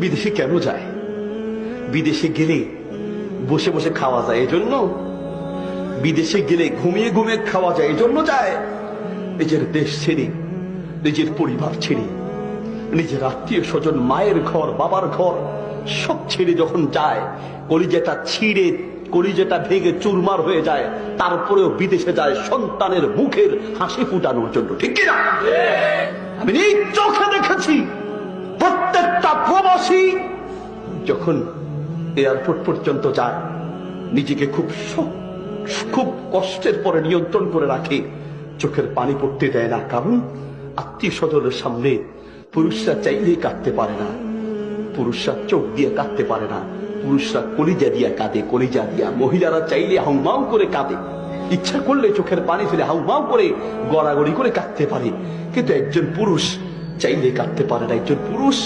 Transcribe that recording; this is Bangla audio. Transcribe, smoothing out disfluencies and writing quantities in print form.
বিদেশে কেন যায়? বিদেশে গেলে বসে বসে খাওয়া যায় এজন্য? বিদেশে গেলে ঘুমিয়ে ঘুমিয়ে খাওয়া যায় এজন্য যায়? নিজের দেশ ছেড়ে, নিজের পরিবার ছেড়ে, নিজের আত্মীয় স্বজন, মায়ের ঘর, বাবার ঘর সব ছেড়ে যখন যায়, কলিজাটা ছিঁড়ে, কলিজাটা ভেঙে চুরমার হয়ে যায়, তারপরেও বিদেশে যায় সন্তানের মুখের হাসি ফুটানোর জন্য। ঠিক কিনা? আমি নিজ চোখে দেখেছি প্রত্যেকটা প্রবাসী যখন এয়ারপোর্ট পর্যন্ত যায়, নিজেকে খুব কষ্টের পরে নিয়ন্ত্রণ করে রাখে, চোখের পানি পড়তে দেয় না। কারণ আত্মীয় স্বজনের সামনে পুরুষরা চাইলেই কাঁদতে পারে না, পুরুষরা চোখ দিয়ে কাঁদতে পারে না, পুরুষরা কলিজা দিয়া কাঁদে, কলিজা দিয়া। মহিলারা চাইলে হাউমাউ করে কাঁদে, ইচ্ছা করলে চোখের পানি ফেলে হাউমাউ করে গড়াগড়ি করে কাঁদতে পারে, কিন্তু একজন পুরুষ চাইলে কাঁদতে পারে না। একজন পুরুষ